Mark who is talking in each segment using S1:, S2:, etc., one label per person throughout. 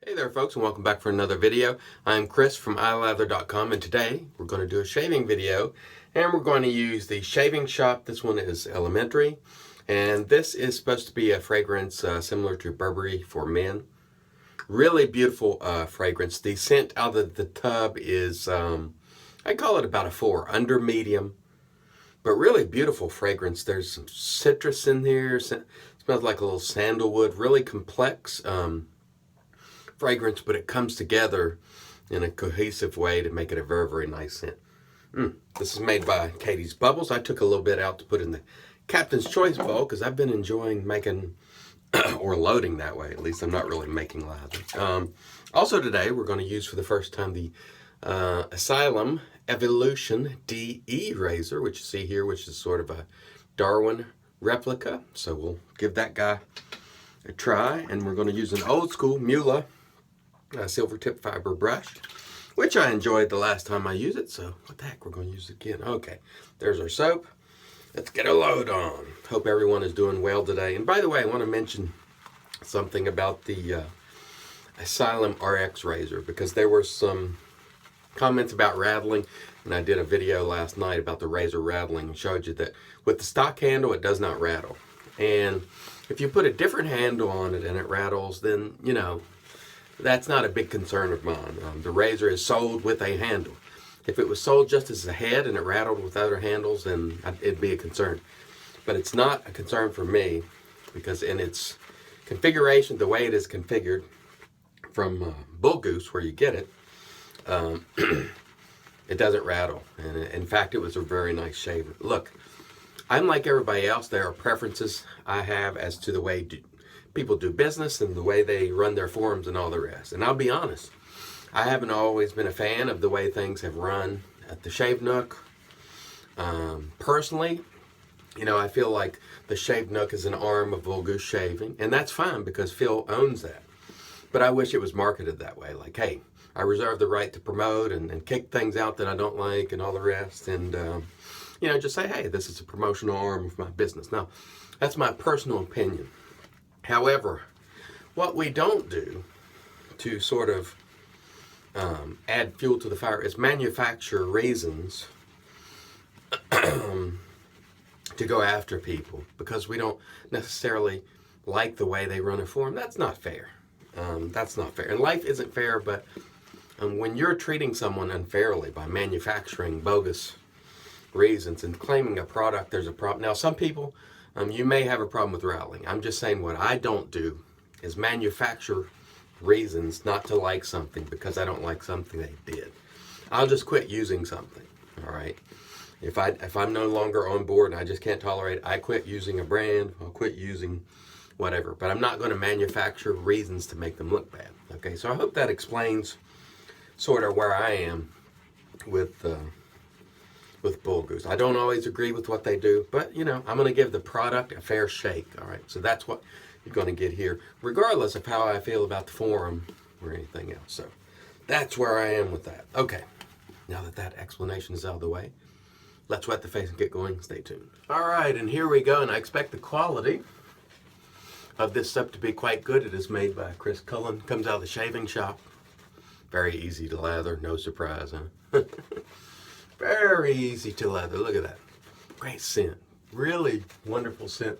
S1: Hey there folks, and welcome back for another video. I'm Chris from iLather.com, and today we're going to do a shaving video, and we're going to use the Shaving Shop. This one is Elementary, and this is supposed to be a fragrance similar to Burberry for men. Really beautiful fragrance. The scent out of the tub is, I call it about a 4, under medium, but really beautiful fragrance. There's some citrus in here. Smells like a little sandalwood, really complex fragrance, but it comes together in a cohesive way to make it a very, very nice scent. This is made by Katie's Bubbles. I took a little bit out to put in the Captain's Choice bowl because I've been enjoying making or loading that way. At least I'm not really making lather. Also today we're going to use for the first time the Asylum Evolution DE razor, which you see here, which is sort of a Darwin replica. So we'll give that guy a try, and we're going to use an old school Muhle silver tip fiber brush, which I enjoyed the last time I used it, so what the heck, we're going to use it again. Okay, there's our soap. Let's get a load on. Hope everyone is doing well today. And by the way, I want to mention something about the Asylum RX razor, because there were some comments about rattling, and I did a video last night about the razor rattling and showed you that with the stock handle it does not rattle, and if you put a different handle on it and it rattles, then you know that's not a big concern of mine. The razor is sold with a handle. If it was sold just as a head and it rattled with other handles, then it'd be a concern. But it's not a concern for me, because in its configuration, the way it is configured from Bull Goose, where you get it, it doesn't rattle. And in fact, it was a very nice shaver. Look, I'm like everybody else. There are preferences I have as to the way people do business and the way they run their forums and all the rest. And I'll be honest, I haven't always been a fan of the way things have run at the Shave Nook. Personally, you know, I feel like the Shave Nook is an arm of Bull Goose Shaving, and that's fine because Phil owns that. But I wish it was marketed that way. Like, hey, I reserve the right to promote and kick things out that I don't like and all the rest. And, you know, just say, hey, this is a promotional arm of my business. Now, that's my personal opinion. However, what we don't do to sort of add fuel to the fire is manufacture reasons to go after people because we don't necessarily like the way they run a forum. That's not fair. That's not fair. And life isn't fair, but when you're treating someone unfairly by manufacturing bogus reasons and claiming a product, there's a problem. Now, some people, you may have a problem with rattling. I'm just saying what I don't do is manufacture reasons not to like something because I don't like something they did. I'll just quit using something, all right? If I'm no longer on board and I just can't tolerate it, I quit using a brand, I'll quit using whatever. But I'm not going to manufacture reasons to make them look bad, okay? So I hope that explains sort of where I am with Bull Goose. I don't always agree with what they do, but you know, I'm going to give the product a fair shake. All right, so that's what you're going to get here, regardless of how I feel about the forum or anything else. So that's where I am with that. Okay, now that that explanation is out of the way, let's wet the face and get going. Stay tuned. All right, and here we go. And I expect the quality of this stuff to be quite good. It is made by Chris Cullen. Comes out of the Shaving Shop. Very easy to lather. No surprise, huh? Very easy to lather. Look at that. Great scent. Really wonderful scent.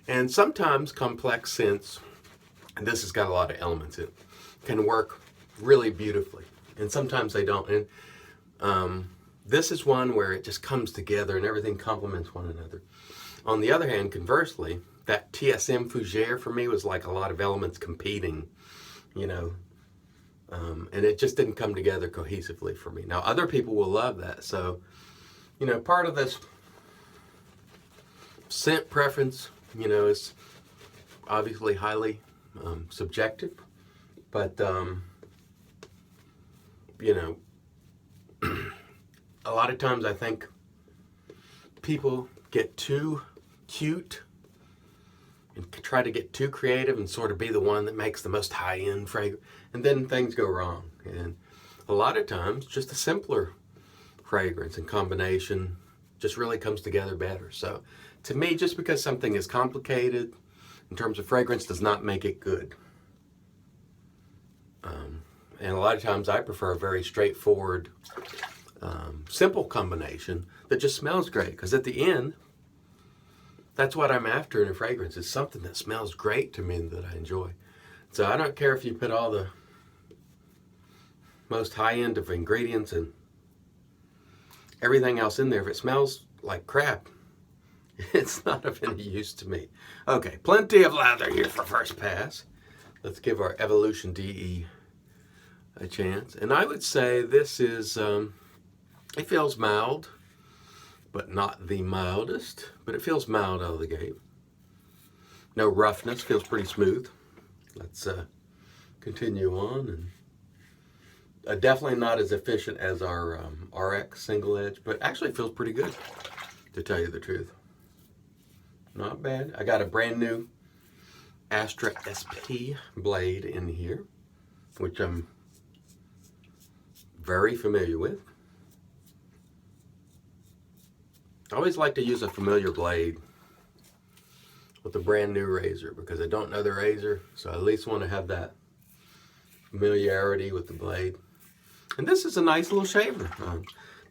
S1: And sometimes complex scents, and this has got a lot of elements in it, can work really beautifully. And sometimes they don't. And this is one where it just comes together and everything complements one another. On the other hand, conversely, that TSM Fougere for me was like a lot of elements competing, you know, and it just didn't come together cohesively for me. Now, other people will love that. So, you know, part of this scent preference, you know, is obviously highly subjective. But, you know, a lot of times I think people get too cute and try to get too creative and sort of be the one that makes the most high-end fragrance, and then things go wrong. And a lot of times, just a simpler fragrance and combination just really comes together better. So, to me, just because something is complicated in terms of fragrance does not make it good. And a lot of times I prefer a very straightforward, simple combination that just smells great. Because at the end, that's what I'm after in a fragrance. It's something that smells great to me and that I enjoy. So I don't care if you put all the most high end of ingredients and everything else in there. If it smells like crap, it's not of any use to me. Okay, plenty of lather here for first pass. Let's give our Evolution DE a chance. And I would say this is, it feels mild, but not the mildest. But it feels mild out of the gate. No roughness, feels pretty smooth. Let's continue on. And definitely not as efficient as our RX single edge, but actually feels pretty good, to tell you the truth. Not bad. I got a brand new Astra SP blade in here, which I'm very familiar with. I always like to use a familiar blade with a brand new razor because I don't know the razor, so I at least want to have that familiarity with the blade. And this is a nice little shaver.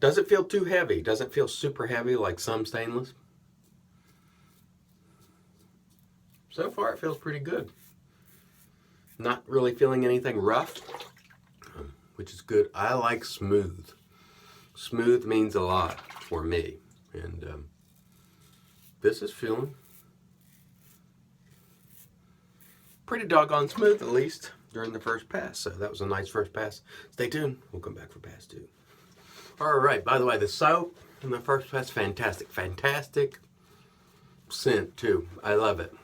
S1: Doesn't feel too heavy. Doesn't feel super heavy like some stainless. So far it feels pretty good. Not really feeling anything rough, which is good. I like smooth. Smooth means a lot for me. And this is feeling pretty doggone smooth, at least during the first pass. So that was a nice first pass. Stay tuned. We'll come back for pass 2. All right. By the way, the soap in the first pass, fantastic. Fantastic scent, too. I love it.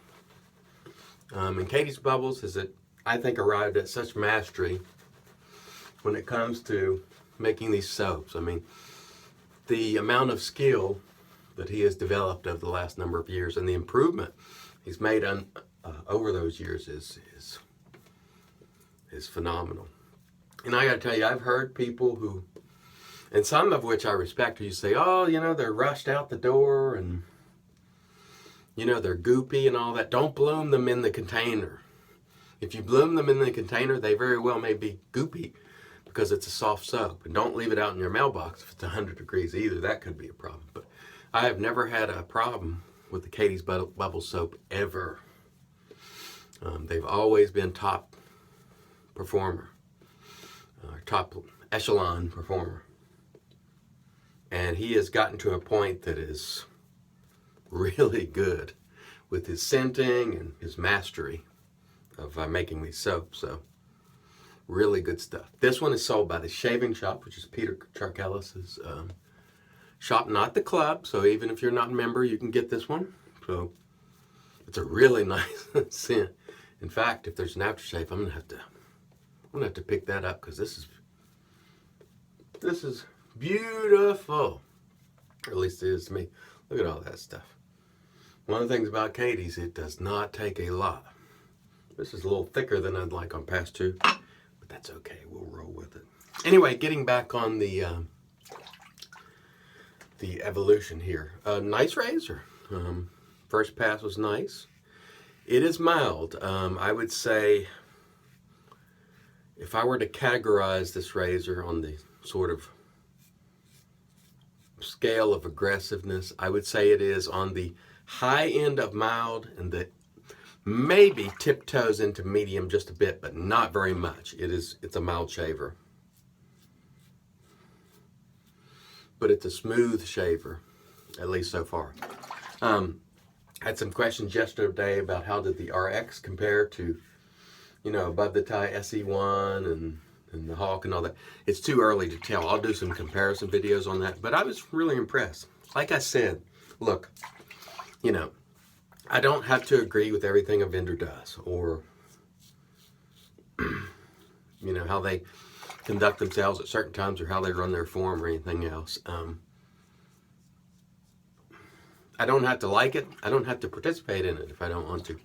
S1: And Katie's Bubbles has, I think, arrived at such mastery when it comes to making these soaps. I mean, the amount of skill that he has developed over the last number of years and the improvement he's made over those years is phenomenal. And I got to tell you, I've heard people who, and some of which I respect, who say, oh, you know, they're rushed out the door and, you know, they're goopy and all that. Don't bloom them in the container. If you bloom them in the container, they very well may be goopy because it's a soft soap. And don't leave it out in your mailbox if it's 100 degrees either. That could be a problem. But I have never had a problem with the Katie's Bubbles soap ever. They've always been top performer, top echelon performer. And he has gotten to a point that is really good with his scenting and his mastery of making these soaps. So really good stuff. This one is sold by the Shaving Shop, which is Peter Charkellis's shop, not the club. So even if you're not a member, you can get this one. So it's a really nice scent. In fact, if there's an aftershave, I'm gonna have to pick that up because this is beautiful. Or at least it is to me. Look at all that stuff. One of the things about Katie's, it does not take a lot. This is a little thicker than I'd like on pass 2, but that's okay. We'll roll with it. Anyway, getting back on the Evolution here. Nice razor. First pass was nice. It is mild. I would say if I were to categorize this razor on the sort of scale of aggressiveness, I would say it is on the high end of mild and that maybe tiptoes into medium just a bit, but not very much. It's a mild shaver. But it's a smooth shaver, at least so far. I had some questions yesterday about how did the RX compare to, you know, above the tie SE1 and the Hawk and all that. It's too early to tell. I'll do some comparison videos on that, but I was really impressed. Like I said, look, you know, I don't have to agree with everything a vendor does or, you know, how they conduct themselves at certain times or how they run their form or anything else. I don't have to like it. I don't have to participate in it if I don't want to.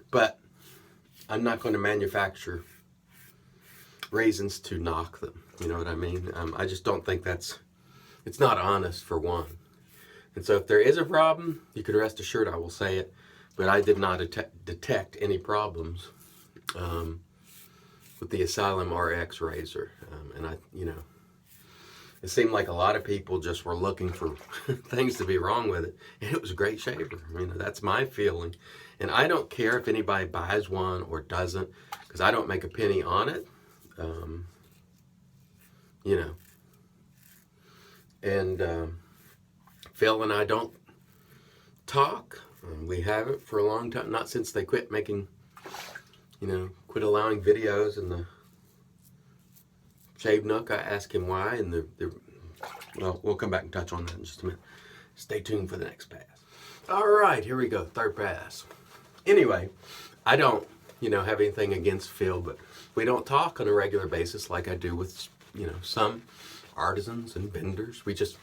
S1: But I'm not going to manufacture reasons to knock them. You know what I mean? I just don't think it's not honest, for one. And so if there is a problem, you can rest assured I will say it. But I did not detect any problems with the Asylum RX razor. And it seemed like a lot of people just were looking for things to be wrong with it. And it was a great shaver. That's my feeling. And I don't care if anybody buys one or doesn't, because I don't make a penny on it. And Phil and I don't talk. We haven't for a long time, not since they quit making, quit allowing videos in the Shave Nook. I asked him why, and well, we'll come back and touch on that in just a minute. Stay tuned for the next pass. All right, here we go, third pass. Anyway, I don't, have anything against Phil, but we don't talk on a regular basis like I do with, some artisans and vendors. We just,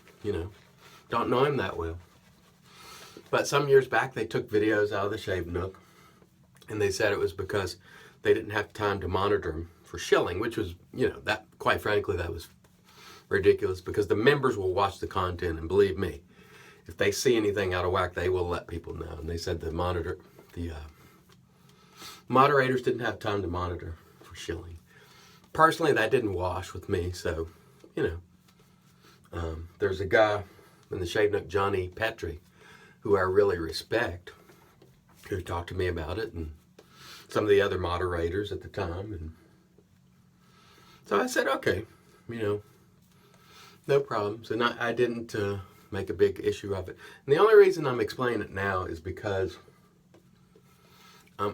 S1: don't know him that well. But some years back, they took videos out of the Shave Nook, and they said it was because they didn't have time to monitor them for shilling, which was, that, quite frankly, that was ridiculous, because the members will watch the content, and believe me, if they see anything out of whack, they will let people know. And they said the moderators didn't have time to monitor for shilling. Personally, that didn't wash with me, so, there's a guy in the Shave Nook, Johnny Petrie, who I really respect, who talked to me about it, and some of the other moderators at the time. And so I said, okay, no problems. And I didn't make a big issue of it. And the only reason I'm explaining it now is because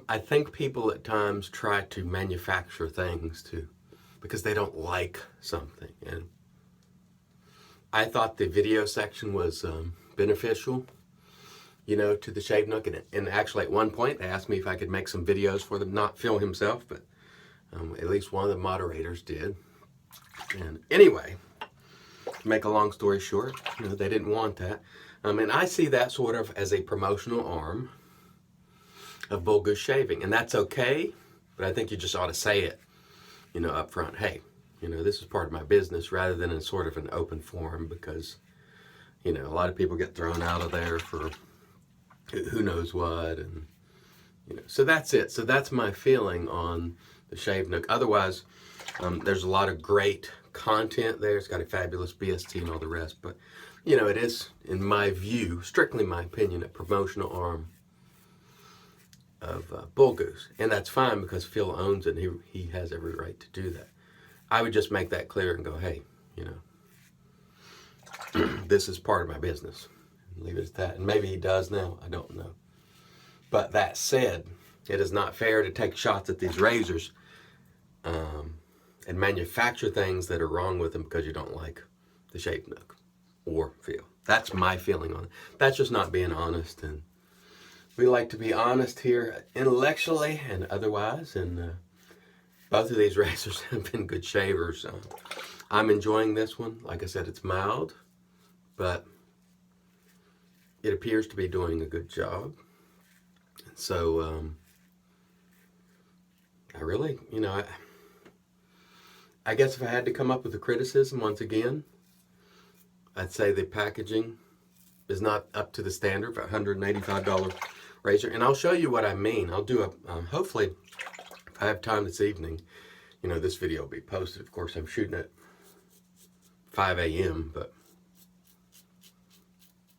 S1: I think people at times try to manufacture things because they don't like something. And I thought the video section was beneficial, to the Shave Nook. And actually at one point they asked me if I could make some videos for them, not Phil himself, but at least one of the moderators did. And anyway, to make a long story short, they didn't want that. And I see that sort of as a promotional arm of Bull Goose Shaving. And that's okay, but I think you just ought to say it, up front. Hey, this is part of my business, rather than in sort of an open forum, because, a lot of people get thrown out of there for who knows what. And, so that's it. So that's my feeling on the Shave Nook. Otherwise, there's a lot of great content there. It's got a fabulous BST and all the rest. But, it is, in my view, strictly my opinion, a promotional arm of Bull Goose. And that's fine, because Phil owns it, and he has every right to do that. I would just make that clear and go, hey, this is part of my business. Leave it at that. And maybe he does now. I don't know. But that said, it is not fair to take shots at these razors and manufacture things that are wrong with them because you don't like the Shave Nook or Phil. That's my feeling on it. That's just not being honest. And we like to be honest here intellectually and otherwise. And both of these razors have been good shavers. I'm enjoying this one. Like I said, it's mild, but it appears to be doing a good job. So, I really, I guess if I had to come up with a criticism once again, I'd say the packaging is not up to the standard for a $185 razor. And I'll show you what I mean. I'll do hopefully, if I have time this evening, this video will be posted. Of course, I'm shooting at 5 a.m., but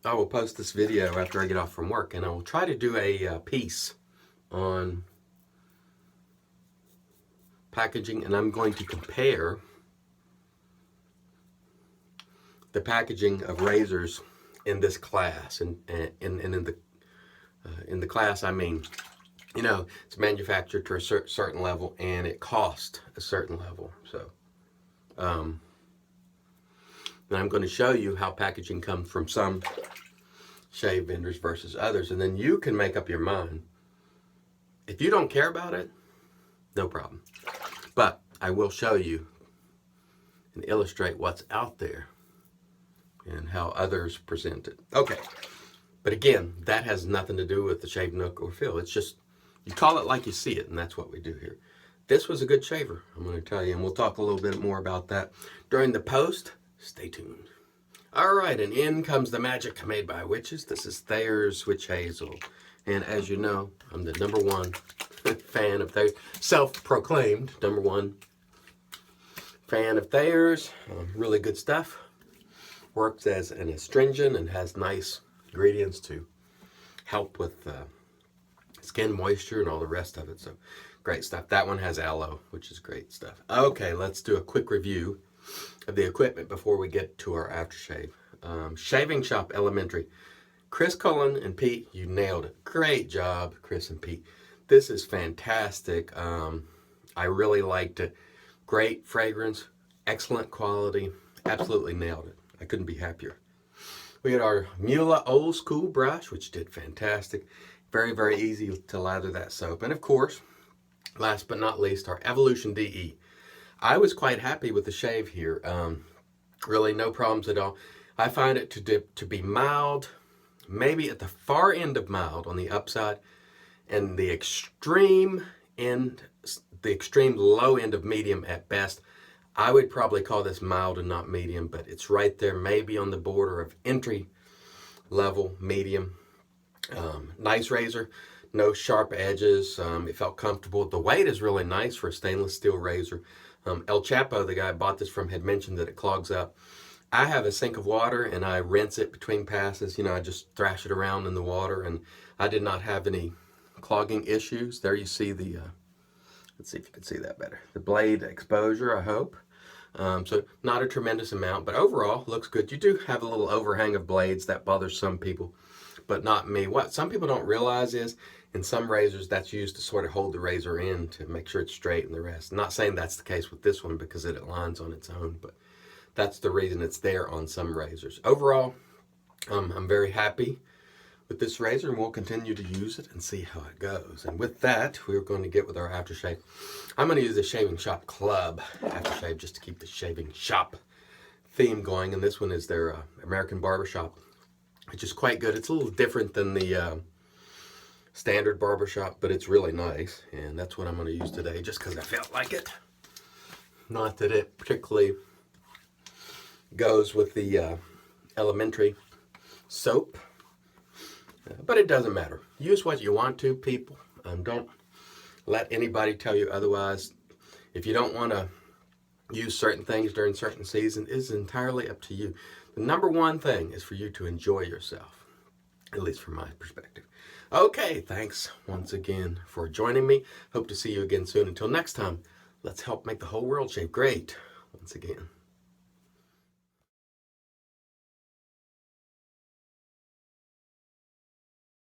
S1: I will post this video after I get off from work, and I will try to do a piece on packaging, and I'm going to compare the packaging of razors in this class. And in the class, I mean, it's manufactured to a certain level, and it costs a certain level. So, and I'm going to show you how packaging comes from some shave vendors versus others, and then you can make up your mind. If you don't care about it, no problem. But I will show you and illustrate what's out there and how others present it. Okay, but again, that has nothing to do with the Shave Nook or Phil. It's just, you call it like you see it, and that's what we do here. This was a good shaver, I'm going to tell you, and we'll talk a little bit more about that during the post. Stay tuned. All right, and in comes the magic made by witches. This is Thayer's Witch Hazel. And as you know, I'm the #1 fan of theirs. Self-proclaimed #1 fan of theirs. Really good stuff. Works as an astringent and has nice ingredients to help with skin moisture and all the rest of it. So great stuff. That one has aloe, which is great stuff. Okay, let's do a quick review of the equipment before we get to our aftershave. Shaving Shop Elementary. Chris, Cullen, and Pete, you nailed it. Great job, Chris and Pete. This is fantastic. I really liked it. Great fragrance, excellent quality. Absolutely nailed it. I couldn't be happier. We had our Muhle old school brush, which did fantastic. Very, very easy to lather that soap. And of course, last but not least, our Evolution DE. I was quite happy with the shave here. Really no problems at all. I find it to be mild, maybe at the far end of mild on the upside, and the extreme low end of medium at best. I would probably call this mild and not medium, but it's right there, maybe on the border of entry level medium. Nice razor, no sharp edges. It felt comfortable. The weight is really nice for a stainless steel razor. El Chapo, the guy I bought this from, had mentioned that it clogs up. I have a sink of water and I rinse it between passes. You know, I just thrash it around in the water, and I did not have any clogging issues. There you see the, let's see if you can see that better. The blade exposure, I hope. So not a tremendous amount, but overall looks good. You do have a little overhang of blades that bothers some people, but not me. What some people don't realize is in some razors that's used to sort of hold the razor in to make sure it's straight and the rest. I'm not saying that's the case with this one because it aligns on its own, but that's the reason it's there on some razors. Overall, I'm very happy with this razor, and we'll continue to use it and see how it goes. And with that, we're going to get with our aftershave. I'm going to use the Shaving Shop Club aftershave just to keep the Shaving Shop theme going. And this one is their American Barbershop, which is quite good. It's a little different than the standard Barbershop, but it's really nice. And that's what I'm going to use today just because I felt like it. Not that it particularly goes with the elementary soap. But it doesn't matter. Use what you want to, people. Don't let anybody tell you otherwise. If you don't want to use certain things during certain seasons, it's entirely up to you. The #1 thing is for you to enjoy yourself, at least from my perspective. Okay, thanks once again for joining me. Hope to see you again soon. Until next time, let's help make the whole world shave great once again.